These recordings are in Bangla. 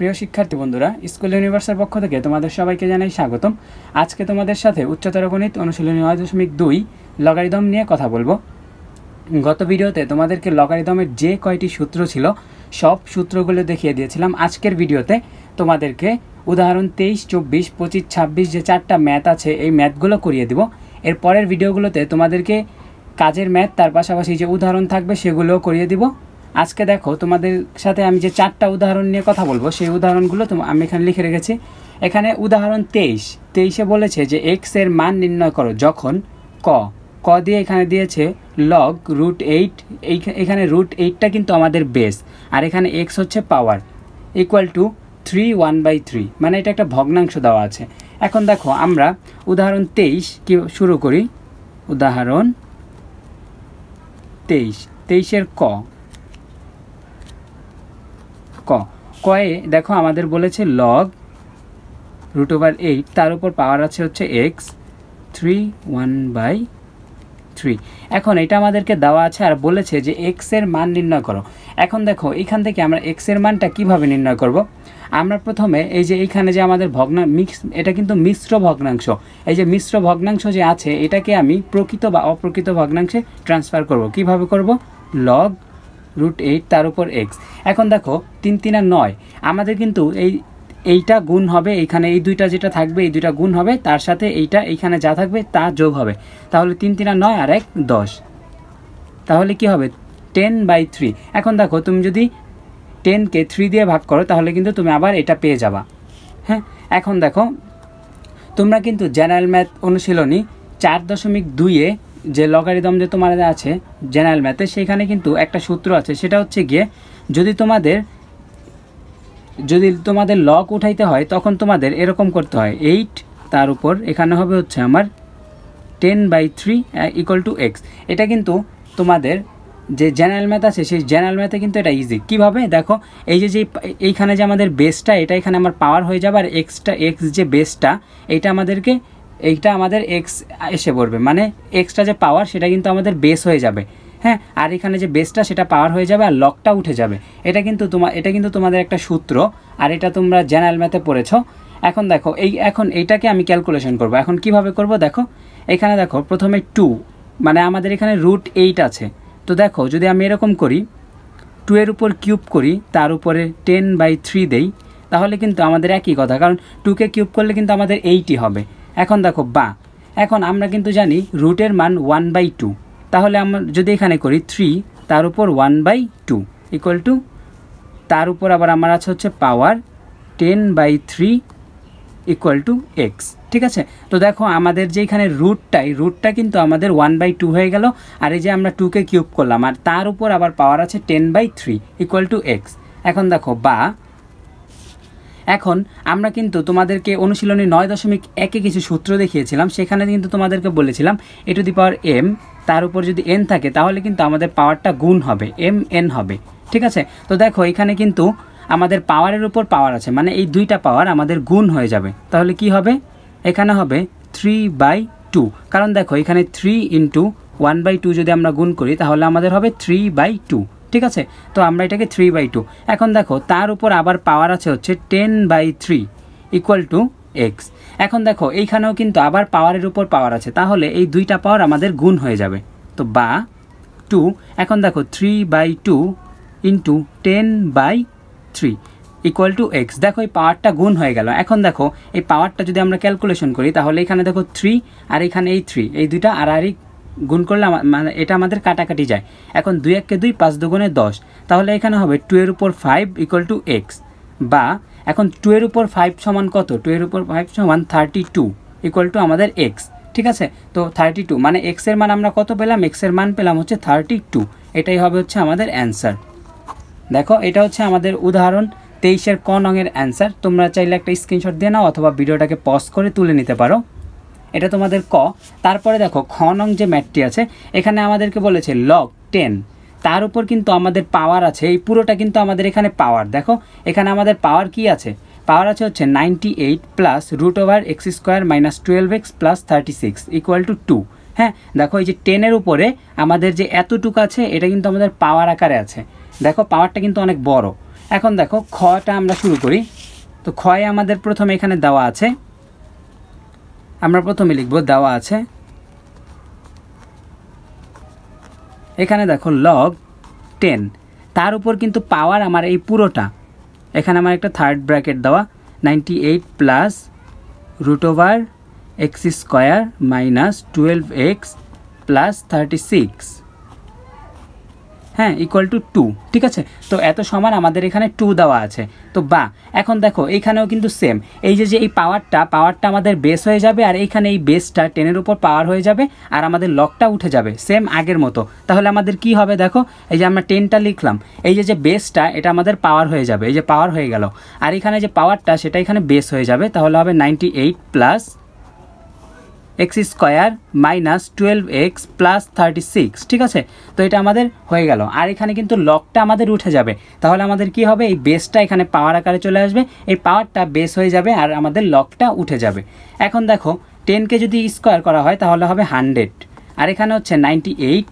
প্রিয় শিক্ষার্থী বন্ধুরা, স্কুল ইউনিভার্সের পক্ষ থেকে তোমাদের সবাইকে জানাই স্বাগতম। আজকে তোমাদের সাথে উচ্চতর গণিত অনুশীলনী 9.2 লগারিদম নিয়ে কথা বলবো। গত ভিডিওতে তোমাদেরকে লগারিদমের যে কয়টি সূত্র ছিল সব সূত্রগুলো দেখিয়ে দিয়েছিলাম। আজকের ভিডিওতে তোমাদেরকে উদাহরণ 23, 24, 25, 26 যে চারটা ম্যাথ আছে এই ম্যাথগুলো করিয়ে দিব। এর পরের ভিডিওগুলোতে তোমাদেরকে কাজের ম্যাথ তার পাশাপাশি যে উদাহরণ থাকবে সেগুলোও করিয়ে দিব। আজকে দেখো তোমাদের সাথে আমি যে চারটা উদাহরণ নিয়ে কথা বলবো সেই উদাহরণগুলো আমি এখানে লিখে রেখেছি। এখানে উদাহরণ 23-এ বলেছে যে এক্স এর মান নির্ণয় করো যখন ক দিয়ে এখানে দিয়েছে লগ √8। এখানে √8টা কিন্তু আমাদের বেস, আর এখানে এক্স হচ্ছে পাওয়ার, ইকুয়াল টু 3/1/3, মানে এটা একটা ভগ্নাংশ দেওয়া আছে। এখন দেখো আমরা উদাহরণ 23 কি শুরু করি। উদাহরণ 23-এর কয়ে দেখো আমাদের বলেছে লগ √8, তার উপর পাওয়ার আছে হচ্ছে এক্স 3/1/3। এখন এটা আমাদেরকে দেওয়া আছে আর বলেছে যে এক্স এর মান নির্ণয় করো। এখন দেখো এখান থেকে আমরা এক্স এর মানটা কিভাবে নির্ণয় করব। আমরা প্রথমে এই যে এইখানে যে আমাদের এটা কিন্তু মিশ্র ভগ্নাংশ, এই যে মিশ্র ভগ্নাংশ যে আছে এটাকে আমি প্রকৃত বা অপ্রকৃত ভগ্নাংশে ট্রান্সফার করব। কিভাবে করব? লগ √8 তার উপর এক্স। এখন দেখো 3 3 9, আমাদের কিন্তু এইটা গুণ হবে, এইখানে এই দুইটা যেটা থাকবে এই দুইটা গুণ হবে, তার সাথে এইখানে যা থাকবে তা যোগ হবে। তাহলে 3 3 9 আর 1 10, তাহলে কি হবে 10/3। এখন দেখো তুমি যদি 10কে 3 দিয়ে ভাগ করো তাহলে কিন্তু তুমি আবার এটা পেয়ে যাবা। হ্যাঁ, এখন দেখো তোমরা কিন্তু জেনারেল ম্যাথ অনুশীলনী 4.2-এ যে লগারিদম যে তোমাদের আছে জেনারেল ম্যাথে, সেখানে কিন্তু একটা সূত্র আছে, সেটা হচ্ছে গিয়ে যদি তোমাদের লগ উঠাইতে হয় তখন তোমাদের এরকম করতে হয় 8 তার উপর এখানে হবে হচ্ছে আমার 10/3 ইকুয়াল টু এক্স। এটা কিন্তু তোমাদের যে জেনারেল ম্যাথ আছে সেই জেনারেল ম্যাথে কিন্তু এটা ইজি। কিভাবে দেখো, এইখানে যে আমাদের বেসটা এটা এখানে আমার পাওয়ার হয়ে যাবে, আর এক্স যে বেসটা এইটা আমাদের এক্স এসে পড়বে, মানে এক্সটা যে পাওয়ার সেটা কিন্তু আমাদের বেস হয়ে যাবে। হ্যাঁ, আর এখানে যে বেসটা সেটা পাওয়ার হয়ে যাবে আর লগটা উঠে যাবে। এটা কিন্তু তোমাদের একটা সূত্র, আর এটা তোমরা জেনারেল ম্যাথে পড়েছো। এখন দেখো এখন এইটাকে আমি ক্যালকুলেশন করব। এখন কিভাবে করব দেখো, এখানে দেখো প্রথমে 2, মানে আমাদের এখানে √8 আছে। তো দেখো যদি আমি এরকম করি 2 এর উপর কিউব করি, তার উপরে 10/3 দেই, তাহলে কিন্তু আমাদের একই কথা, কারণ 2কে কিউব করলে কিন্তু আমাদের 8ই হবে। এখন দেখো এখন আমরা কিন্তু জানি রুটের মান 1/2, তাহলে আমরা যদি এখানে করি 3 তার উপর 1/2 ইকুয়াল টু, তার উপর আবার আমার আছে হচ্ছে পাওয়ার 10/3 ইকুয়াল টু এক্স। ঠিক আছে, তো দেখো আমাদের যে এখানে রুটটা কিন্তু আমাদের 1/2 হয়ে গেল, আর এই যে আমরা 2কে কিউব করলাম আর তার উপর আবার পাওয়ার আছে 10/3 ইকুয়াল টু এক্স। এখন দেখো এখন আমরা কিন্তু তোমাদেরকে অনুশীলনী 9.1-এ কিছু সূত্র দেখিয়েছিলাম, সেখানে কিন্তু তোমাদেরকে বলেছিলাম a⁴m, তার উপর যদি n থাকে তাহলে কিন্তু আমাদের পাওয়ারটা গুণ হবে, mn হবে। ঠিক আছে, তো দেখো এখানে কিন্তু আমাদের পাওয়ারের উপর পাওয়ার আছে, মানে এই দুইটা পাওয়ার আমাদের গুণ হয়ে যাবে। তাহলে কি হবে, এখানে হবে 3/2, কারণ দেখো এখানে 3 × 1/2 যদি আমরা গুণ করি তাহলে আমাদের হবে 3/2। ঠিক আছে, তো আমরা এটাকে 3/2। এখন দেখো তার উপর আবার পাওয়ার আছে হচ্ছে 10/3 ইকুয়াল টু এক্স। এখন দেখো এইখানেও কিন্তু আবার পাওয়ারের উপর পাওয়ার আছে, তাহলে এই দুইটা পাওয়ার আমাদের গুণ হয়ে যাবে। তো 2, এখন দেখো 3/2 × 10/3 ইকুয়াল টু এক্স। দেখো এই পাওয়ারটা গুণ হয়ে গেল। এখন দেখো এই পাওয়ারটা যদি আমরা ক্যালকুলেশন করি তাহলে এখানে দেখো 3 আর এখানে এই 3, এই দুইটা আড়াআড়ি গুণ করলে মানে এটা আমাদের কাটাকাটি যায়। এখন 2 1 কে 2, 5 2 × 10, তাহলে এখানে হবে 2 এর উপর 5 ইকুয়াল টু এক্স। বা এখন 2 এর উপর 5 সমান কত? 2 এর উপর 5 সমান 32 ইকুয়াল টু আমাদের এক্স। ঠিক আছে, তো 32 মানে এক্স এর মান আমরা কত পেলাম? এক্স এর মান পেলাম হচ্ছে 32। এটাই হবে হচ্ছে আমাদের অ্যান্সার। দেখো এটা হচ্ছে আমাদের উদাহরণ 23-এর ক নংয়ের অ্যান্সার। তোমরা চাইলে একটা স্ক্রিনশট দিয়ে নাও অথবা ভিডিওটাকে পজ করে তুলে নিতে পারো। এটা তোমাদের ক। তারপরে দেখো খ নং যে ম্যাথটি আছে, এখানে আমাদেরকে বলেছে লগ 10, তার উপর কিন্তু আমাদের পাওয়ার আছে, এই পুরোটা কিন্তু আমাদের এখানে পাওয়ার। দেখো এখানে আমাদের পাওয়ার কি আছে? পাওয়ার আছে হচ্ছে 98 plus √x² - 12x plus 36 equal to 2। হ্যাঁ, দেখো এই যে 10-এর উপরে আমাদের যে এতটুকু আছে এটা কিন্তু আমাদের পাওয়ার আকারে আছে। দেখো পাওয়ারটা কিন্তু অনেক বড়। এখন দেখো খটা আমরা শুরু করি। তো খয়ে আমাদের প্রথমে এখানে দেওয়া আছে, আমরা প্রথমে লিখব দেওয়া আছে এখানে দেখো লগ 10, তার উপর কিন্তু পাওয়ার আমার এই পুরোটা, এখানে আমার একটা থার্ড ব্র্যাকেট দেওয়া 98 plus √x² minus 12x plus 36, হ্যাঁ, ইকুয়াল টু 2। ঠিক আছে, তো এত সমান আমাদের এখানে 2 দেওয়া আছে। তো বা এখন দেখো এইখানেও কিন্তু সেম, এই যে এই পাওয়ারটা আমাদের বেস হয়ে যাবে, আর এইখানে এই বেসটা 10-এর উপর পাওয়ার হয়ে যাবে, আর আমাদের লগটা উঠে যাবে সেম আগের মতো। তাহলে আমাদের কি হবে দেখো, এই যে আমরা 10টা লিখলাম, এই যে বেসটা এটা আমাদের পাওয়ার হয়ে যাবে, এই যে পাওয়ার হয়ে গেল, আর এখানে যে পাওয়ারটা সেটা এখানে বেস হয়ে যাবে। তাহলে হবে 98 plus x² minus 12x plus 36। ঠিক আছে, তো এটা আমাদের হয়ে গেল, আর এখানে কিন্তু লগটা আমাদের উঠে যাবে। তাহলে আমাদের কি হবে, এই বেসটা এখানে পাওয়ার আকারে চলে আসবে, এই পাওয়ারটা বেস হয়ে যাবে, আর আমাদের লগটা উঠে যাবে। এখন দেখো 10কে যদি স্কোয়ার করা হয় তাহলে হবে 100, আর এখানে হচ্ছে 98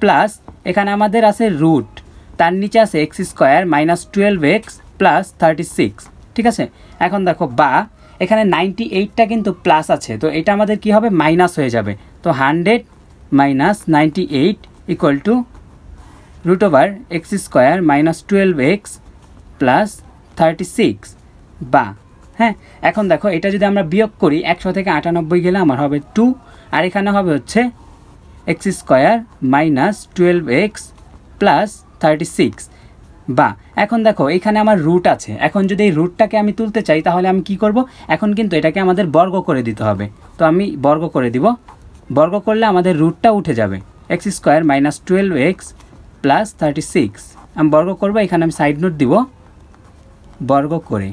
প্লাস এখানে আমাদের আছে রুট, তার নিচে আছে x² মাইনাস 12x প্লাস 36। ঠিক আছে, এখন দেখো বা এখানে 98টা কিন্তু প্লাস আছে, তো এটা আমাদের কি হবে, মাইনাস হয়ে যাবে। তো 100 minus 98 equal to √x² minus 12x plus 36 বা, হ্যাঁ। এখন দেখো এটা যদি আমরা বিয়োগ করি, 100 থেকে 98 গেলে আমার হবে 2, আর এখানে হবে হচ্ছে x² মাইনাস 12x প্লাস 36 বা। এখন দেখো এখানে আমার রুট আছে, এখন যদি এই রুটটাকে আমি তুলতে চাই তাহলে আমি কি করব, এখন কিন্তু এটাকে আমাদের বর্গ করে দিতে হবে। তো আমি বর্গ করে দিব, বর্গ করলে আমাদের রুটটা উঠে যাবে, x² মাইনাস 12x প্লাস 36 আমি বর্গ করব, এখানে আমি সাইড নোট দিব বর্গ করে।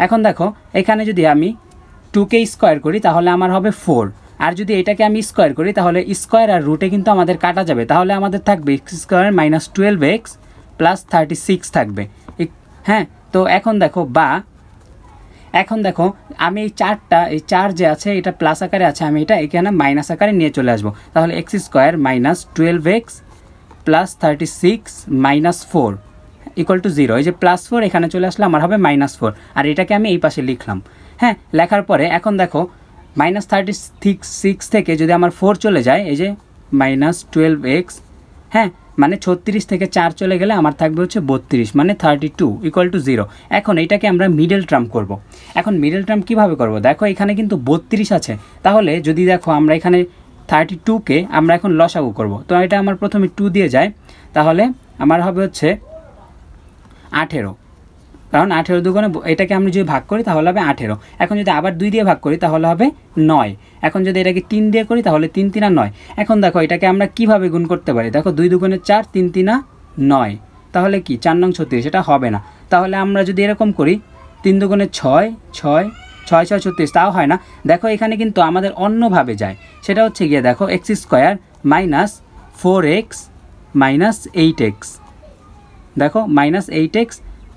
এখন দেখো এখানে যদি আমি 2কে স্কোয়ার করি তাহলে আমার হবে 4, আর যদি এটাকে আমি স্কোয়ার করি তাহলে স্কোয়ার আর রুটে কিন্তু আমাদের কাটা যাবে, তাহলে আমাদের থাকবে x² মাইনাস 12x প্লাস 36 থাকবে, হ্যাঁ। তো এখন দেখো বা, এখন দেখো আমি এই 4 যে আছে এটা প্লাস আকারে আছে, আমি এটা এখানে মাইনাস আকারে নিয়ে চলে আসবো। তাহলে x² minus 12x plus 36 minus 4 equal to 0, এই যে +4 এখানে চলে আসলে আমার হবে -4, আর এটাকে আমি এই পাশে লিখলাম, হ্যাঁ। লেখার পরে এখন দেখো -36 থেকে যদি আমার 4 চলে যায়, এই যে -12x, হ্যাঁ, মানে 36 থেকে 4 চলে গেলে আমার থাকবে হচ্ছে 32, মানে 32 ইকুয়াল টু 0। এখন এইটাকে আমরা মিডল টার্ম করব। এখন মিডল টার্ম কীভাবে করব, দেখো এখানে কিন্তু 32 আছে, তাহলে যদি দেখো আমরা এখানে 32কে আমরা এখন লসাগু করব, তো এটা আমার প্রথমে 2 দিয়ে যায়, তাহলে আমার হবে হচ্ছে 18, কারণ 18 দুগুণে এটাকে আমরা যদি ভাগ করি তাহলে হবে 18। এখন যদি আবার 2 দিয়ে ভাগ করি তাহলে হবে 9। এখন যদি এটাকে 3 দিয়ে করি তাহলে 3 3 9। এখন দেখো এটাকে আমরা কিভাবে গুণ করতে পারি, দেখো 2 দুগুণে 4, 3 3 9, তাহলে কি 4 নং 36, এটা হবে না। তাহলে আমরা যদি এরকম করি 3 দুগুণে 6, 6 6 6 36, তাও হয় না। দেখো এখানে কিন্তু আমাদের অন্যভাবে যায়, সেটা হচ্ছে গিয়ে দেখো x² minus 4x minus 8x, দেখো -8x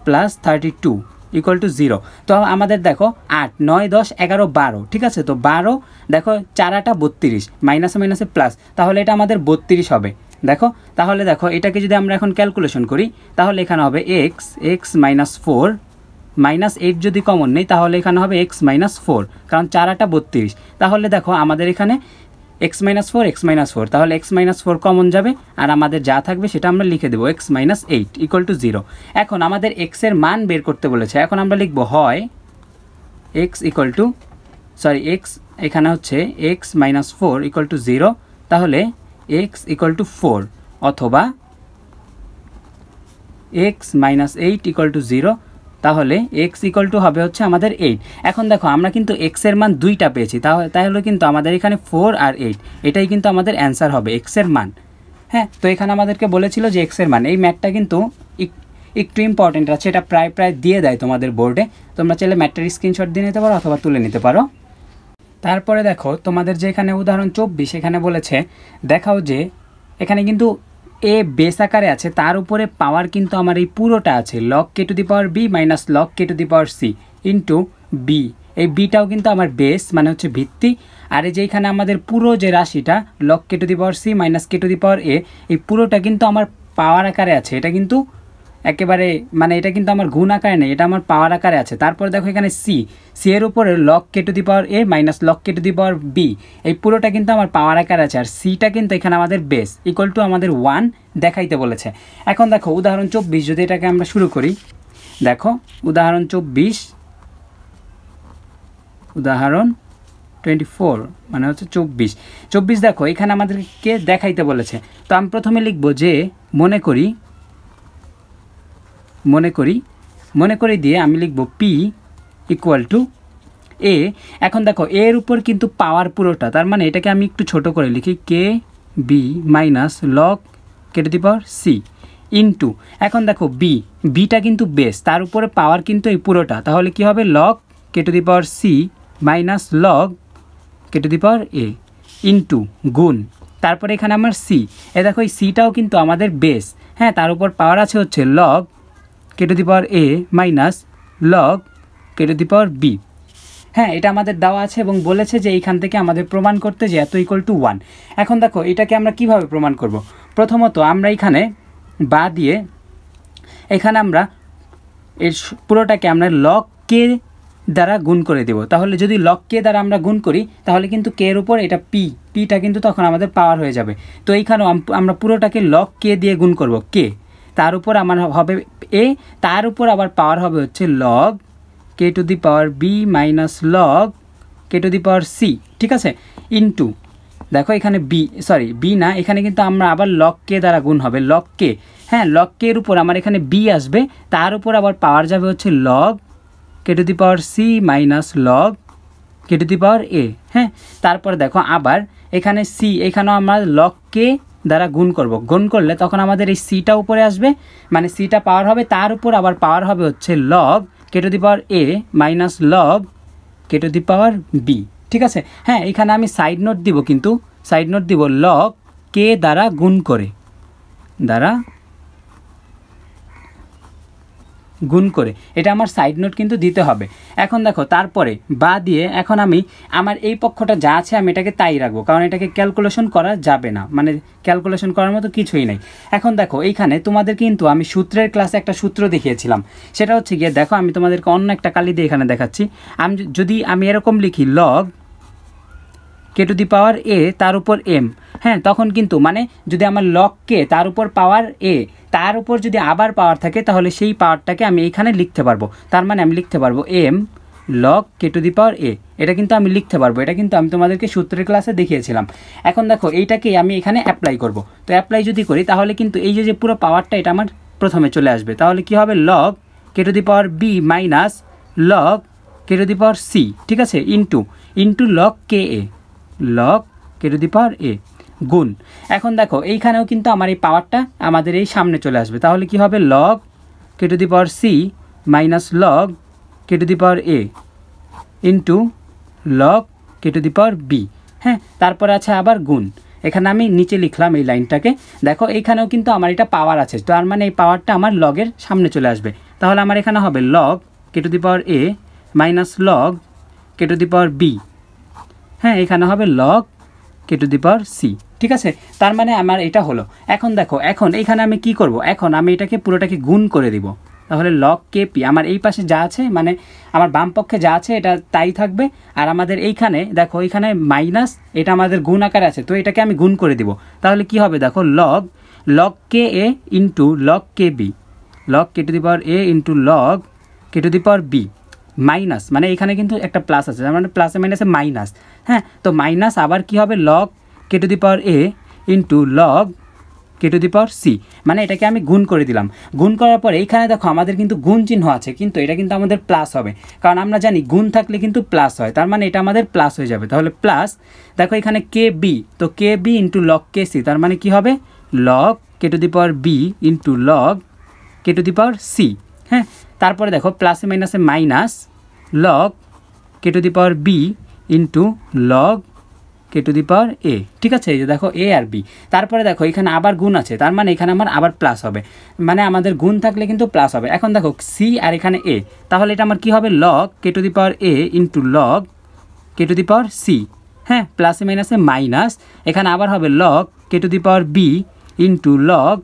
প্লাস 32 ইকুয়াল টু 0। তো আমাদের দেখো 8 9 10 11 12, ঠিক আছে। তো 12, দেখো 4 8 32, মাইনাসে মাইনাসে প্লাস, তাহলে এটা আমাদের 32 হবে। দেখো তাহলে দেখো এটাকে যদি আমরা এখন ক্যালকুলেশন করি তাহলে এখানে হবে x মাইনাস 4 মাইনাস 8 যদি কমন নেই তাহলে এখানে হবে x মাইনাস 4, কারণ 4 8 32। তাহলে দেখো আমাদের এখানে x মাইনাস 4, তাহলে x মাইনাস 4 কমন যাবে, আর আমাদের যা থাকবে সেটা আমরা লিখে দেবো x মাইনাস 8 ইকুয়াল টু 0। এখন আমাদের x এর মান বের করতে বলেছে, এখন আমরা লিখবো হয় x ইকুয়াল টু, x এখানে হচ্ছে x মাইনাস 4 ইকুয়াল টু 0, তাহলে x ইকুয়াল টু 4, অথবা x মাইনাস 8 ইকুয়াল টু 0, তাহলে x ইকুয়াল টু হবে হচ্ছে আমাদের 8। এখন দেখো আমরা কিন্তু x এর মান 2টা পেয়েছি, তাহলে কিন্তু আমাদের এখানে 4 আর 8 এটাই কিন্তু আমাদের অ্যান্সার হবে x এর মান, হ্যাঁ। তো এখানে আমাদেরকে বলেছিল যে x এর মান, এই ম্যাথটা কিন্তু একটু ইম্পর্টেন্ট আছে, এটা প্রায় দিয়ে দেয় তোমাদের বোর্ডে, তোমরা চাইলে ম্যাথটার স্ক্রিনশট দিয়ে নিতে পারো অথবা তুলে নিতে পারো। তারপরে দেখো তোমাদের যে এখানে উদাহরণ 24, এখানে বলেছে দেখাও যে এখানে কিন্তু এ বেস আকারে আছে, তার উপরে পাওয়ার কিন্তু আমার এই পুরোটা আছে log k two the power b minus log k two the power c into b। এই বিটাও কিন্তু আমার বেস, মানে হচ্ছে ভিত্তি, আর এই যে এখানে আমাদের পুরো যে রাশিটা log k two the power c minus k two the power a, এই পুরোটা কিন্তু আমার পাওয়ার আকারে আছে, এটা কিন্তু একেবারে মানে এটা কিন্তু আমার গুণ আকারে নেই, এটা আমার পাওয়ার আকারে আছে। তারপর দেখো এখানে সি এর উপরে log K to the power A minus log K to the power B, এই পুরোটা কিন্তু আমার পাওয়ার আকারে আছে। আর সিটা কিন্তু এখানে আমাদের বেস ইকুয়াল টু আমাদের 1 দেখাইতে বলেছে। এখন দেখো উদাহরণ 24 যদি এটাকে আমরা শুরু করি, দেখো উদাহরণ 24, উদাহরণ 24 মানে হচ্ছে 24 দেখো এখানে আমাদেরকে দেখাইতে বলেছে। তো আমি প্রথমে লিখব যে মনে করি দিয়ে আমি লিখব পি ইকুয়াল টু এ। এখন দেখো এর উপর কিন্তু পাওয়ার পুরোটা, তার মানে এটাকে আমি একটু ছোট করে লিখি K B minus log K to the power C into, এখন দেখো বিটা কিন্তু বেস, তার উপরে পাওয়ার কিন্তু এই পুরোটা, তাহলে কি হবে log K to the power C minus log K to the power A into গুণ, তারপরে এখানে আমার সি, এ দেখো এই সিটাও কিন্তু আমাদের বেস, হ্যাঁ, তার উপর পাওয়ার আছে হচ্ছে log K to the power A minus log K to the power B. হ্যাঁ, এটা আমাদের দেওয়া আছে এবং বলেছে যে এইখান থেকে আমাদের প্রমাণ করতে যে এত ইকুয়াল টু 1। এখন দেখো এটাকে আমরা কিভাবে প্রমাণ করব। প্রথমত আমরা এখানে বা দিয়ে এখানে আমরা এর পুরোটাকে আমরা লগ কে দ্বারা গুণ করে দেব। তাহলে যদি লগ কে দ্বারা আমরা গুণ করি তাহলে কিন্তু কে এর উপর এটা পিটা কিন্তু তখন আমাদের পাওয়ার হয়ে যাবে। তো এইখানেও আমরা পুরোটাকে লগ কে দিয়ে গুণ করব, কে তার উপর আমার হবে এ, তার উপর আবার পাওয়ার হবে হচ্ছে log K to the power B minus log K to the power C, ঠিক আছে, ইনটু দেখো এখানে বি না, এখানে কিন্তু আমরা আবার লগ কে দ্বারা গুণ হবে লগ কে, হ্যাঁ, লগ কে এর উপর আমার এখানে বি আসবে, তার উপর আবার পাওয়ার যাবে হচ্ছে log K to the power C minus log K to the power A. হ্যাঁ, তারপর দেখো আবার এখানে সি, এখানেও আমরা লগ কে দ্বারা গুণ করব, গুণ করলে তখন আমাদের এই সিটা উপরে আসবে, মানে সিটা পাওয়ার হবে, তার উপর আবার পাওয়ার হবে হচ্ছে log K to the power A minus log K to the power B, ঠিক আছে। হ্যাঁ, এখানে আমি সাইড নোট দিব, কিন্তু সাইড নোট দিব লগ কে দ্বারা গুণ করে, এটা আমার সাইড নোট কিন্তু দিতে হবে। এখন দেখো তারপরে বা দিয়ে এখন আমি আমার এই পক্ষটা যা আছে আমি এটাকে তাই রাখবো, কারণ এটাকে ক্যালকুলেশন করা যাবে না, মানে ক্যালকুলেশন করার মতো কিছুই নাই। এখন দেখো এইখানে তোমাদের কিন্তু আমি সূত্রের ক্লাসে একটা সূত্র দেখিয়েছিলাম, সেটা হচ্ছে গিয়ে দেখো আমি তোমাদেরকে অন্য একটা কালি দিয়ে এখানে দেখাচ্ছি। যদি আমি এরকম লিখি log K to the power এ তার উপর এম, হ্যাঁ, তখন কিন্তু মানে যদি আমার লগ কে তার উপর পাওয়ার এ তার উপর যদি আবার পাওয়ার থাকে তাহলে সেই পাওয়ারটাকে আমি এইখানে লিখতে পারবো, তার মানে আমি লিখতে পারবো M log K to the power A, এটা কিন্তু আমি লিখতে পারবো, এটা কিন্তু আমি তোমাদেরকে সূত্রের ক্লাসে দেখিয়েছিলাম। এখন দেখো এইটাকে আমি এখানে অ্যাপ্লাই করব, তো অ্যাপ্লাই যদি করি তাহলে কিন্তু এই যে পুরো পাওয়ারটা এটা আমার প্রথমে চলে আসবে, তাহলে কি হবে log K to the power B minus log K to the power C, ঠিক আছে, into log K A, log K to the power A গুণ। এখন দেখো এইখানেও কিন্তু আমার এই পাওয়ারটা আমাদের এই সামনে চলে আসবে, তাহলে কি হবে log K to the power C minus log K to the power A into log K to the power B. হ্যাঁ, তারপরে আছে আবার গুণ, এখানে আমি নিচে লিখলাম এই লাইনটাকে, দেখো এইখানেও কিন্তু আমার এটা পাওয়ার আছে, তার মানে এই পাওয়ারটা আমার লগের সামনে চলে আসবে, তাহলে আমার এখানে হবে log K to the power A minus log K to the power B, হ্যাঁ, এখানে হবে log K to the power C, ঠিক আছে, তার মানে আমার এটা হলো। এখন দেখো এখন এইখানে আমি কি করব, এখন আমি এটাকে পুরোটাকে গুণ করে দিব, তাহলে লগ কে পি আমার এই পাশে যা আছে মানে আমার বাম পক্ষে যা আছে এটা তাই থাকবে, আর আমাদের এইখানে দেখো এইখানে মাইনাস এটা আমাদের গুণ আকারে আছে, তো এটাকে আমি গুণ করে দিব, তাহলে কি হবে দেখো log K A into log K B, log K to the power A into log K to the power B minus, মানে এখানে কিন্তু একটা প্লাস আছে, মানে প্লাসে মাইনাসে মাইনাস, হ্যাঁ, তো মাইনাস আবার কি হবে log K to the power A into log K to the power C, মানে এটাকে আমি গুণ করে দিলাম। গুণ করার পরে এইখানে দেখো আমাদের কিন্তু গুণ চিহ্ন আছে, কিন্তু এটা কিন্তু আমাদের প্লাস হবে, কারণ আমরা জানি গুণ থাকলে কিন্তু প্লাস হয়, তার মানে এটা আমাদের প্লাস হয়ে যাবে, তাহলে প্লাস দেখো এখানে কে বি, তো K B into log K C, তার মানে কি হবে log K to the power B into log K to the power C. হ্যাঁ, তারপরে দেখো প্লাসে মাইনাসে minus log K to the power B into log K to the power A, ঠিক আছে, এই যে দেখো এ আর বি, তারপরে দেখো এখানে আবার গুণ আছে, তার মানে এখানে আমার আবার প্লাস হবে, মানে আমাদের গুণ থাকলে কিন্তু প্লাস হবে। এখন দেখো সি আর এখানে এ, তাহলে এটা আমার কি হবে log K to the power A into log K to the power C, হ্যাঁ, প্লাসে মাইনাসে মাইনাস, এখানে আবার হবে log K to the power B into log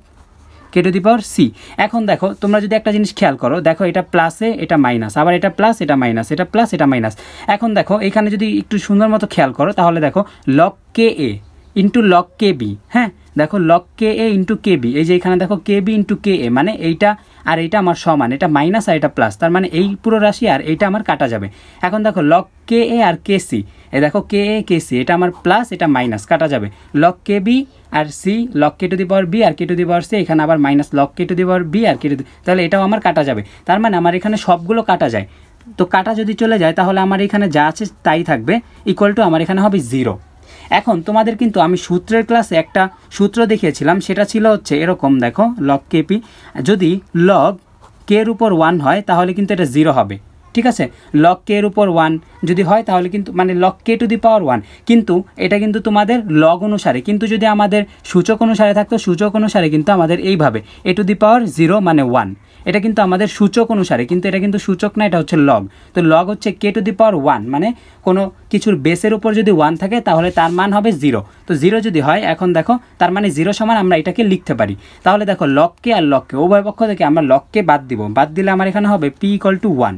K to the power C. এখন দেখো তোমরা যদি একটা জিনিস খেয়াল করো, দেখো এটা প্লাসে এটা মাইনাস, আবার এটা প্লাস এটা মাইনাস, এটা প্লাস এটা মাইনাস। এখন দেখো এখানে যদি একটু সুন্দর মতো খেয়াল করো তাহলে দেখো log K A into log K B, হ্যাঁ দেখো log K A into K B, এই যে এখানে দেখো কে বি ইন্টু কে এ, মানে এইটা আর এইটা আমার সমান, এটা মাইনাস আর এটা প্লাস, তার মানে এই পুরো রাশি আর এইটা আমার কাটা যাবে। এখন দেখো লগ কে এ আর কে সি, এই দেখো কে এ কে সি, এটা আমার প্লাস এটা মাইনাস কাটা যাবে। লগ কে বি আর C, log K to the power B আর K to the power C, এখানে আবার minus log K to the power B আর কে টু দি, তাহলে এটাও আমার কাটা যাবে। তার মানে আমার এখানে সবগুলো কাটা যায়। তো কাটা যদি চলে যায় তাহলে আমার এখানে যা আছে তাই থাকবে, ইকুয়াল টু আমার এখানে হবে 0। এখন তোমাদের কিন্তু আমি সূত্রের ক্লাসে একটা সূত্র দেখিয়েছিলাম, সেটা ছিল হচ্ছে এরকম, দেখো লগ কেপি যদি লগ কে এর উপর 1 হয় তাহলে কিন্তু এটা 0 হবে, ঠিক আছে। লগ কে এর উপর 1 যদি হয় তাহলে কিন্তু মানে লগ কে টু দি পাওয়ার 1, কিন্তু এটা কিন্তু তোমাদের লগ অনুসারে, কিন্তু যদি আমাদের সূচক অনুসারে থাকতো, সূচক অনুসারে কিন্তু আমাদের এইভাবে এ টু দি পাওয়ার 0 মানে 1, এটা কিন্তু আমাদের সূচক অনুসারে, কিন্তু এটা কিন্তু সূচক না, এটা হচ্ছে লগ। তো লগ হচ্ছে কে টু দি পাওয়ার 1, মানে কোনো কিছুর বেসের উপর যদি 1 থাকে তাহলে তার মান হবে 0। তো 0 যদি হয়, এখন দেখো তার মানে 0 সমান আমরা এটাকে লিখতে পারি। তাহলে দেখো লগকে আর লগকে উভয় পক্ষ থেকে আমরা লগকে বাদ দিব, বাদ দিলে আমার এখানে হবে পি ইকুয়াল টু 1।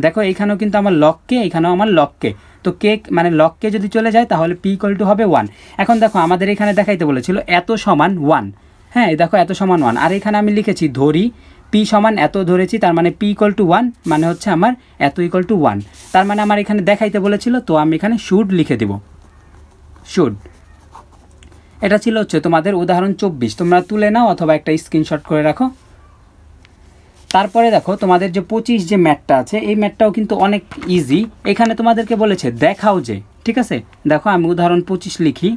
দেখো এইখানেও কিন্তু আমার লগকে, এখানেও আমার লগকে, তো কে মানে লগকে যদি চলে যায় তাহলে পি ইকুয়াল টু হবে 1। এখন দেখো আমাদের এখানে দেখাইতে বলেছিল এত সমান 1, হ্যাঁ দেখো এত সমান 1, আর এখানে আমি লিখেছি ধরি পি সমান এত ধরেছি, তার মানে পি ইকুয়াল টু 1 মানে হচ্ছে আমার এত ইকুয়াল টু 1, তার মানে আমার এখানে দেখাইতে বলেছিল, তো আমি এখানে শুড লিখে দিব, শুড। এটা ছিল হচ্ছে তোমাদের উদাহরণ 24, তোমরা তুলে নাও অথবা একটা স্ক্রিনশট করে রাখো। তারপরে দেখো তোমাদের যে 25 যে ম্যাথটা আছে, এই ম্যাথটাও কিন্তু অনেক ইজি। এখানে তোমাদেরকে বলেছে দেখাও যে, ঠিক আছে, দেখো আমি উদাহরণ 25 লিখি।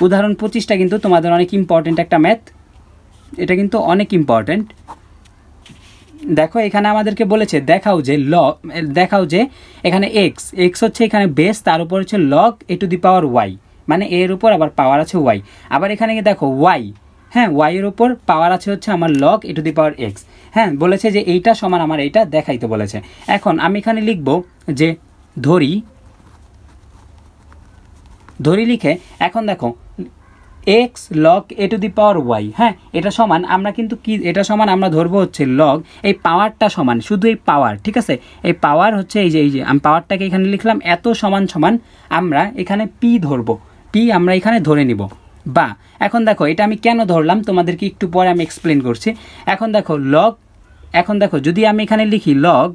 উদাহরণ 25টা কিন্তু তোমাদের অনেক ইম্পর্টেন্ট একটা ম্যাথ, এটা কিন্তু অনেক ইম্পর্টেন্ট। দেখো এখানে আমাদেরকে বলেছে দেখাও যে দেখাও যে এখানে এক্স হচ্ছে এখানে বেস, তার উপর হচ্ছে log A to the power Y, মানে এর উপর আবার পাওয়ার আছে ওয়াই। আবার এখানে দেখো ওয়াই, হ্যাঁ ওয়াই এর উপর পাওয়ার আছে হচ্ছে আমার log A to the power x. হ্যাঁ বলেছে যে এইটা সমান আমার এইটা দেখাইতে বলেছে। এখন আমি এখানে লিখব যে ধরি লিখে, এখন দেখো X log A to the power Y, হ্যাঁ এটা সমান আমরা কিন্তু কি, এটা সমান আমরা ধরবো হচ্ছে লগ, এই পাওয়ারটা সমান শুধু এই পাওয়ার, ঠিক আছে, এই পাওয়ার হচ্ছে এই যে আমি পাওয়ারটাকে এখানে লিখলাম এত সমান আমরা এখানে পি ধরবো, পি আমরা এখানে ধরে নিব। বা এখন দেখো এটা আমি কেন ধরলাম তোমাদেরকে একটু পরে আমি এক্সপ্লেন করছি। এখন দেখো লগ, এখন দেখো যদি আমি এখানে লিখি লগ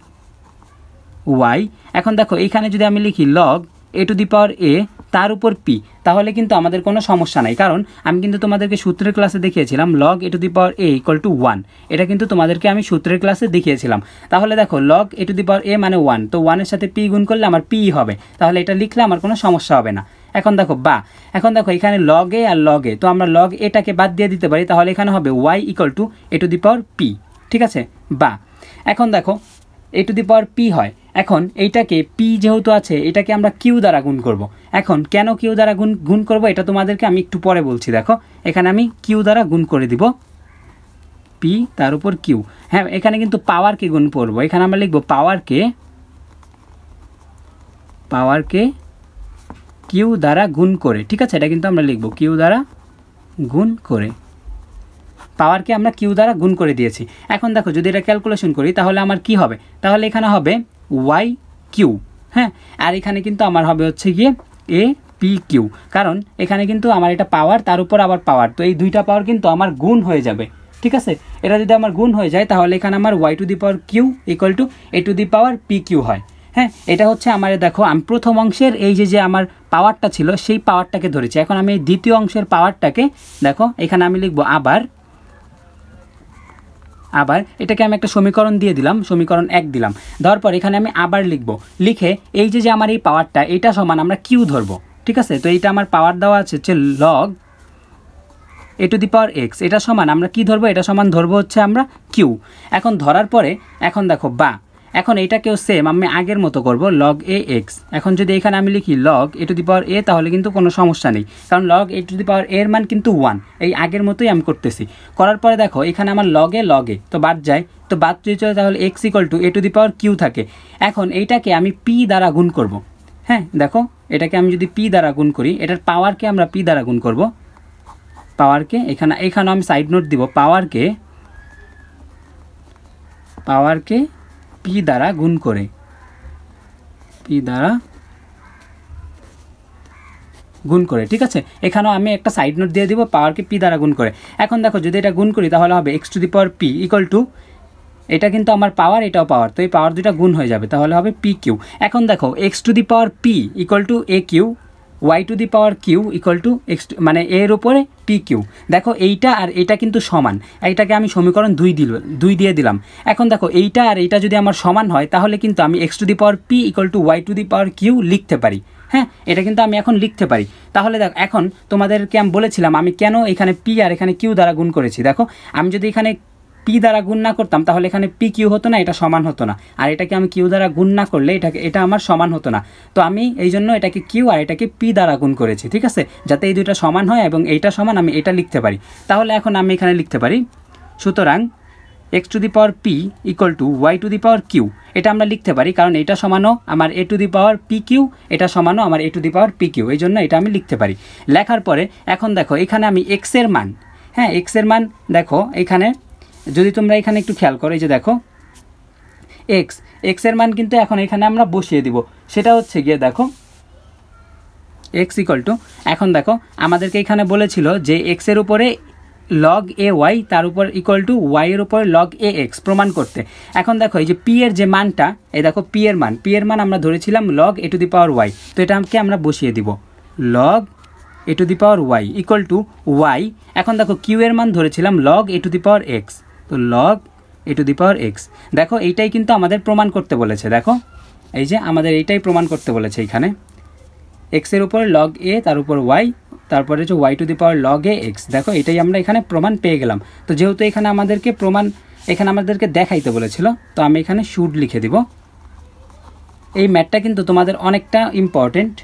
ওয়াই, এখন দেখো এইখানে যদি আমি লিখি log A to the power এ তার উপর পি, তাহলে কিন্তু আমাদের কোনো সমস্যা নাই, কারণ আমি কিন্তু তোমাদেরকে সূত্রের ক্লাসে দেখিয়েছিলাম log A to the power A equal to 1, এটা কিন্তু তোমাদেরকে আমি সূত্রের ক্লাসে দেখিয়েছিলাম। তাহলে দেখো log A to the power এ মানে 1, তো 1 এর সাথে পি গুণ করলে আমার পি হবে, তাহলে এটা লিখলে আমার কোনো সমস্যা হবে না। এখন দেখো বা, এখন দেখো এখানে লগ এ আর লগ এ, তো আমরা লগ এটাকে বাদ দিয়ে দিতে পারি, তাহলে এখানে হবে y equal to a to the power p, ঠিক আছে। বা এখন দেখো এ টু দি পাওয়ার পি হয়, এখন এইটাকে পি যেহেতু আছে এটাকে আমরা কিউ দ্বারা গুণ করব। এখন কেন কিউ দ্বারা গুণ করব এটা তোমাদেরকে আমি একটু পরে বলছি। দেখো এখানে আমি কিউ দ্বারা গুণ করে দিব, পি তার উপর কিউ। হ্যাঁ এখানে কিন্তু পাওয়ারকে গুণ করব, এখানে আমরা লিখব পাওয়ারকে কিউ দ্বারা গুণ করে, ঠিক আছে, এটা কিন্তু আমরা লিখব কিউ দ্বারা গুণ করে, পাওয়ারকে আমরা কিউ দ্বারা গুণ করে দিয়েছি। এখন দেখো যদি এটা ক্যালকুলেশন করি তাহলে আমার কি হবে, তাহলে এখানে হবে ওয়াই কিউ, হ্যাঁ আর এখানে কিন্তু আমার হবে হচ্ছে গিয়ে এ পি কিউ, কারণ এখানে কিন্তু আমার এটা পাওয়ার তার উপর আবার পাওয়ার, তো এই দুইটা পাওয়ার কিন্তু আমার গুণ হয়ে যাবে, ঠিক আছে। এটা যদি আমার গুণ হয়ে যায় তাহলে এখানে আমার y to the power q equal to a to the power p q হয়। হ্যাঁ এটা হচ্ছে আমার, দেখো আমি প্রথম অংশের এই যে আমার পাওয়ারটা ছিল সেই পাওয়ারটাকে ধরেছি। এখন আমি এই দ্বিতীয় অংশের পাওয়ারটাকে দেখো এখানে আমি লিখবো আবার এটাকে আমি একটা সমীকরণ দিয়ে দিলাম, সমীকরণ 1 দিলাম, দেওয়ার পর এখানে আমি আবার লিখে এই যে আমার এই পাওয়ারটা এটা সমান আমরা কিউ ধরবো, ঠিক আছে। তো এইটা আমার পাওয়ার দেওয়া আছে হচ্ছে log A to the power x, এটা সমান আমরা কি ধরবো, এটা সমান ধরবো হচ্ছে আমরা কিউ। এখন ধরার পরে এখন দেখো বা, এখন এইটাকেও সেম আমি আগের মতো করব লগ এ এক্স। এখন যদি এখানে আমি লিখি log A to the power এ তাহলে কিন্তু কোনো সমস্যা নেই, কারণ লগ এ টু দি পাওয়ার এর মান কিন্তু 1, এই আগের মতোই আমি করতেছি। করার পরে দেখো এখানে আমার লগে তো বাদ যায়, তো বাদ যদি চলে তাহলে x equal to a to the power q থাকে। এখন এইটাকে আমি পি দ্বারা গুণ করব, হ্যাঁ দেখো এটাকে আমি যদি পি দ্বারা গুণ করি, এটার পাওয়ারকে আমরা পি দ্বারা গুণ করব, পাওয়ারকে এখানেও আমি সাইড নোট দিব, পাওয়ারকে পি দ্বারা গুণ করে, ঠিক আছে। এখানেও আমি একটা সাইড নোট দিয়ে দিব, পাওয়ারকে পি দ্বারা গুণ করে। এখন দেখো যদি এটা গুণ করি তাহলে হবে x to the power p equal two, এটা কিন্তু আমার পাওয়ার, এটাও পাওয়ার, তো এই পাওয়ার দুটা গুণ হয়ে যাবে, তাহলে হবে পি কিউ। এখন দেখো x to the power p equal to a q, y to the power q equal to x, মানে এর উপরে পি কিউ। দেখো এইটা আর এটা কিন্তু সমান, এইটাকে আমি সমীকরণ 2 দিয়ে দিলাম। এখন দেখো এইটা আর এইটা যদি আমার সমান হয় তাহলে কিন্তু আমি x to the power p equal to y to the power q লিখতে পারি। হ্যাঁ, এটা কিন্তু আমি এখন লিখতে পারি। তাহলে দেখো এখন তোমাদেরকে আমি বলেছিলাম আমি কেন এখানে পি আর এখানে কিউ দ্বারা গুণ করেছি। দেখো আমি যদি এখানে পি দ্বারা গুণ না করতাম তাহলে এখানে পি কিউ হতো না, এটা সমান হতো না। আর এটাকে আমি কিউ দ্বারা গুণ না করলে এটা আমার সমান হতো না। তো আমি এই জন্য এটাকে কিউ আর এটাকে পি দ্বারা গুণ করেছি, ঠিক আছে, যাতে এই দুইটা সমান হয় এবং এইটা সমান, আমি এটা লিখতে পারি। তাহলে এখন আমি এখানে লিখতে পারি, সুতরাং x to the power p equal to y to the power q, এটা আমরা লিখতে পারি কারণ এটা সমানও আমার a to the power p q, এটা সমানও আমার a to the power p q, এই জন্য এটা আমি লিখতে পারি। লেখার পরে এখন দেখো এখানে আমি এক্সের মান, হ্যাঁ এক্সের মান দেখো এখানে যদি তোমরা এখানে একটু খেয়াল করো, এই যে দেখো এক্সের মান কিন্তু এখন এখানে আমরা বসিয়ে দিব। সেটা হচ্ছে গিয়ে দেখো এক্স ইকুয়াল টু, এখন দেখো আমাদেরকে এখানে বলেছিল যে এক্সের উপরে লগ এ ওয়াই, তার উপর ইকুয়াল টু ওয়াই এর উপর লগ এ এক্স প্রমাণ করতে। এখন দেখো এই যে পি এর যে মানটা, এই দেখো পি এর মান আমরা ধরেছিলাম log A to the power y, তো এটাকে আমরা বসিয়ে দিব log A to the power y equal to y. এখন দেখো কিউ এর মান ধরেছিলাম log A to the power x, তো log A to the power x. দেখো এইটাই কিন্তু আমাদের প্রমাণ করতে বলেছে, দেখো এই যে আমাদের এইটাই প্রমাণ করতে বলেছে এখানে, এক্সের উপর লগ এ, তার উপর ওয়াই, তারপরে হচ্ছে y to the power log a x. দেখো এটাই আমরা এখানে প্রমাণ পেয়ে গেলাম। তো যেহেতু এখানে আমাদেরকে দেখাইতে বলেছিল, তো আমি এখানে শুড লিখে দিব। এই ম্যাথটা কিন্তু তোমাদের অনেকটা ইম্পর্টেন্ট,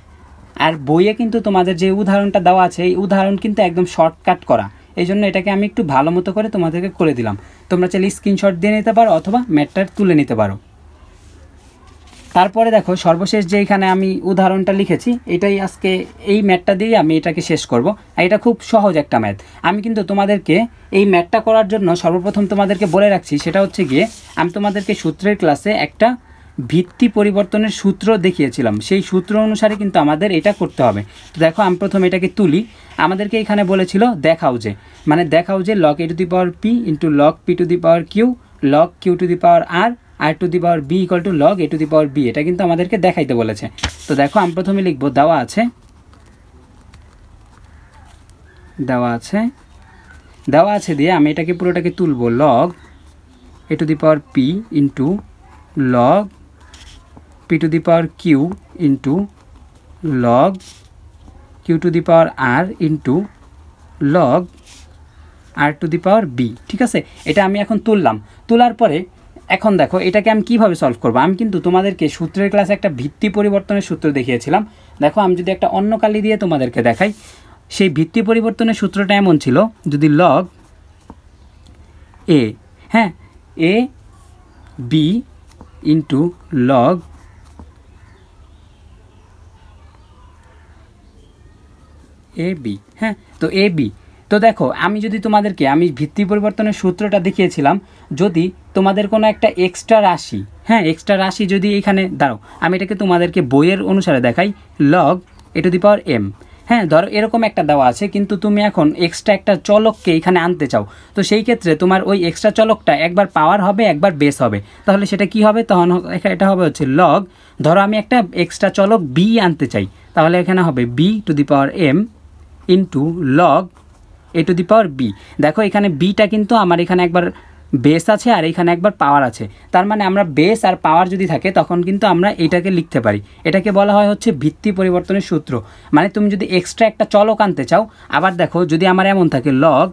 আর বইয়ে কিন্তু তোমাদের যে উদাহরণটা দেওয়া আছে এই উদাহরণ কিন্তু একদম শর্টকাট করা, এই জন্য এটাকে আমি একটু ভালো মতো করে তোমাদেরকে করে দিলাম। তোমরা চাইলে স্ক্রিনশট দিয়ে নিতে পারো অথবা ম্যাথটা তুলে নিতে পারো। তারপরে দেখো সর্বশেষ যে এখানে আমি উদাহরণটা লিখেছি, এটাই আজকে এই ম্যাথটা দিয়ে আমি এটাকে শেষ করব। আর এটা খুব সহজ একটা ম্যাথ। আমি কিন্তু তোমাদেরকে এই ম্যাথটা করার জন্য সর্বপ্রথম তোমাদেরকে বলে রাখছি, সেটা হচ্ছে গিয়ে আমি তোমাদেরকে সূত্রের ক্লাসে একটা ভিত্তি পরিবর্তনের সূত্র দেখিয়েছিলাম, সেই সূত্র অনুসারে কিন্তু আমাদের এটা করতে হবে। তো দেখো আমি প্রথমে এটাকে তুলি। আমাদেরকে এখানে বলেছিল দেখাও যে log A to the power p into log p to the power q log q to the power r to the power b equal to log A to the power b, এটা কিন্তু আমাদেরকে দেখাইতে বলেছে। তো দেখো আমি প্রথমে লিখবো দেওয়া আছে দিয়ে আমি এটাকে পুরোটাকে তুলবো log A to the power p into log p to the power q into log q to the power r into log r to the power B, ঠিক আছে। এটা আমি এখন তোলার পরে এখন দেখো এটাকে আমি কিভাবে সলভ করব। আমি কিন্তু তোমাদেরকে সূত্রের ক্লাসে একটা ভিত্তি পরিবর্তনের সূত্র দেখিয়েছিলাম। দেখো আমি যদি একটা অন্য কালি দিয়ে তোমাদেরকে দেখাই, সেই ভিত্তি পরিবর্তনের সূত্রটা এমন ছিল, যদি লগ এ, হ্যাঁ A B into log A B, হ্যাঁ তো এ বি। তো দেখো আমি যদি তোমাদেরকে ভিত্তি পরিবর্তনের সূত্রটা দেখিয়েছিলাম, যদি তোমাদের কোনো একটা এক্সট্রা রাশি যদি এখানে দাঁড়াও, আমি এটাকে তোমাদেরকে বইয়ের অনুসারে দেখাই, log A to the power m, হ্যাঁ ধরো এরকম একটা দেওয়া আছে, কিন্তু তুমি এখন এক্সট্রা একটা চলককে এখানে আনতে চাও, তো সেই ক্ষেত্রে তোমার ওই এক্সট্রা চলকটা একবার পাওয়ার হবে একবার বেস হবে, তাহলে সেটা কি হবে, তখন এটা হবে হচ্ছে লগ, ধরো আমি একটা এক্সট্রা চলক বি আনতে চাই, তাহলে এখানে হবে b to the power m into log A to the power b. দেখো এখানে বিটা কিন্তু আমার এখানে একবার বেস আছে আর এখানে একবার পাওয়ার আছে, তার মানে আমরা বেস আর পাওয়ার যদি থাকে তখন কিন্তু আমরা এটাকে লিখতে পারি। এটাকে বলা হয় হচ্ছে ভিত্তি পরিবর্তনের সূত্র। মানে তুমি যদি এক্সট্রা একটা চলক আনতে চাও, আবার দেখো যদি আমার এমন থাকে log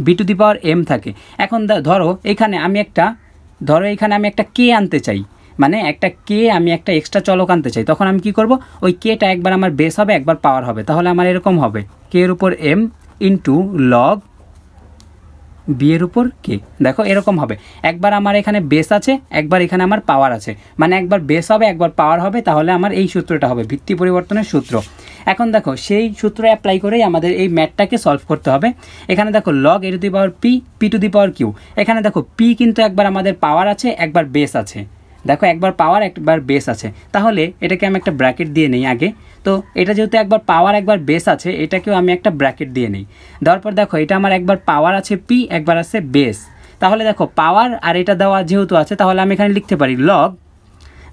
b to the power m থাকে, এখন ধরো এখানে আমি একটা কে আনতে চাই, মানে একটা কে আমি একটা এক্সট্রা চলক আনতে চাই, তখন আমি কি করব, ওই কেটা একবার আমার বেস হবে একবার পাওয়ার হবে, তাহলে আমার এরকম হবে কে এর উপর এম ইন্টু লগ বি এর উপর কে। দেখো এরকম হবে, একবার আমার এখানে বেস আছে, একবার এখানে আমার পাওয়ার আছে, মানে একবার বেস হবে একবার পাওয়ার হবে, তাহলে আমার এই সূত্রটা হবে ভিত্তি পরিবর্তনের সূত্র। এখন দেখো সেই সূত্র অ্যাপ্লাই করেই আমাদের এই ম্যাথটাকে সলভ করতে হবে। এখানে দেখো log A to the power p, p to the power q. এখানে দেখো পি কিন্তু একবার আমাদের পাওয়ার আছে, একবার বেস আছে। দেখো একবার পাওয়ার একবার বেস আছে, তাহলে এটাকে আমি একটা ব্র্যাকেট দিয়ে নিই আগে। তো এটা যেহেতু একবার পাওয়ার একবার বেস আছে, এটাকেও আমি একটা ব্র্যাকেট দিয়ে নিই। দেওয়ার পর দেখো এটা আমার একবার পাওয়ার আছে পি, একবার আছে বেস। তাহলে দেখো পাওয়ার আর এটা দেওয়া যেহেতু আছে, তাহলে আমি এখানে লিখতে পারি লগ।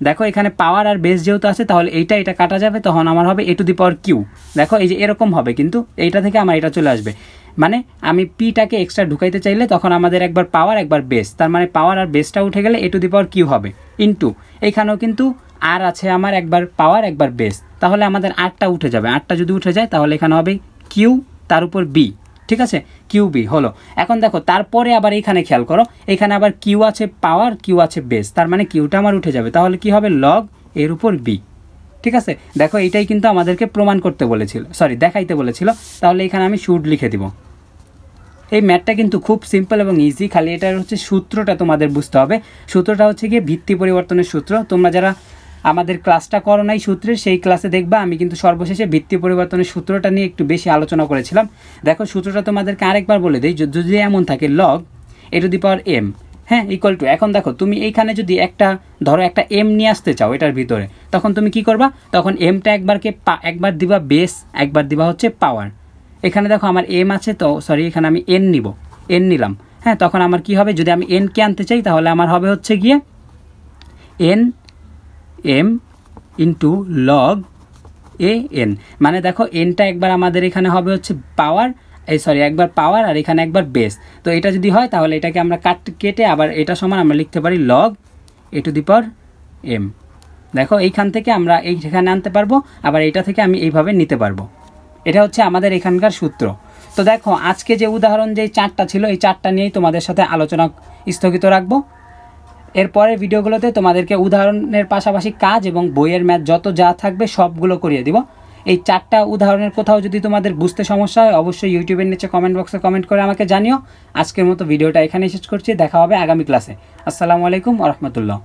দেখো এখানে পাওয়ার আর বেস যেহেতু আছে, তাহলে এটা কাটা যাবে, তখন আমার হবে এ টু দি পাওয়ার কিউ। দেখো এই যে এরকম হবে, কিন্তু এইটা থেকে আমার এটা চলে আসবে, মানে আমি পিটাকে এক্সট্রা ঢুকাইতে চাইলে তখন আমাদের একবার পাওয়ার একবার বেস, তার মানে পাওয়ার আর বেসটা উঠে গেলে এ টু দি পাওয়ার কিউ হবে। ইন্টু এইখানেও কিন্তু আর আছে আমার একবার পাওয়ার একবার বেস, তাহলে আমাদের আরটা উঠে যাবে। আরটা যদি উঠে যায় তাহলে এখানে হবে কিউ তার উপর বি, ঠিক আছে, কিউ বি হলো। এখন দেখো তারপরে আবার এইখানে খেয়াল করো, এখানে আবার কিউ আছে পাওয়ার, কিউ আছে বেস, তার মানে কিউটা আমার উঠে যাবে, তাহলে কি হবে লগ এর উপর বি। ঠিক আছে, দেখো এটাই কিন্তু আমাদেরকে প্রমাণ করতে বলেছিল, সরি দেখাইতে বলেছিল। তাহলে এখানে আমি শুড লিখে দিব। এই ম্যাথটা কিন্তু খুব সিম্পল এবং ইজি, খালি এটার হচ্ছে সূত্রটা তোমাদের বুঝতে হবে। সূত্রটা হচ্ছে গিয়ে ভিত্তি পরিবর্তনের সূত্র। তোমরা যারা আমাদের ক্লাসটা করো নাই সূত্রের, সেই ক্লাসে দেখবা আমি কিন্তু সর্বশেষে ভিত্তি পরিবর্তনের সূত্রটা নিয়ে একটু বেশি আলোচনা করেছিলাম। দেখো সূত্রটা তোমাদেরকে আরেকবার বলে দিই, যদি এমন থাকে log A to the power m, হ্যাঁ, ইকুয়াল টু, এখন দেখো তুমি এইখানে যদি একটা ধরো একটা এম নিয়ে আসতে চাও এটার ভিতরে, তখন তুমি কি করবা, তখন এমটা একবার দিবা বেস, একবার দিবা হচ্ছে পাওয়ার। এখানে দেখো আমার এম আছে, তো সরি এখানে আমি এন নিলাম, হ্যাঁ, তখন আমার কি হবে, যদি আমি এনকে আনতে চাই তাহলে আমার হবে হচ্ছে গিয়ে n m into log a n. মানে দেখো এনটা একবার আমাদের এখানে হবে হচ্ছে পাওয়ার, একবার পাওয়ার আর এখানে একবার বেস। তো এটা যদি হয় তাহলে এটাকে আমরা কেটে আবার এটা সমান আমরা লিখতে পারি log A to the power m. দেখো এইখান থেকে আমরা এইখানে আনতে পারবো, আবার এটা থেকে আমি এইভাবে নিতে পারবো। এটা হচ্ছে আমাদের এখানকার সূত্র। তো দেখো আজকে যে উদাহরণ যে 4টা ছিল, এই 4টা নিয়েই তোমাদের সাথে আলোচনা স্থগিত রাখবো। এরপরের ভিডিওগুলোতে তোমাদেরকে উদাহরণের পাশাপাশি কাজ এবং বইয়ের ম্যাথ যত যা থাকবে সবগুলো করিয়ে দিব। এই 4টা উদাহরণের কোথাও যদি তোমাদের বুঝতে সমস্যা হয়, অবশ্যই ইউটিউবের নিচে কমেন্ট বক্সে কমেন্ট করে আমাকে জানিও। আজকের মতো ভিডিওটা এখানেই শেষ করছি, দেখা হবে আগামী ক্লাসে। আসসালামু আলাইকুম ওয়া রাহমাতুল্লাহ।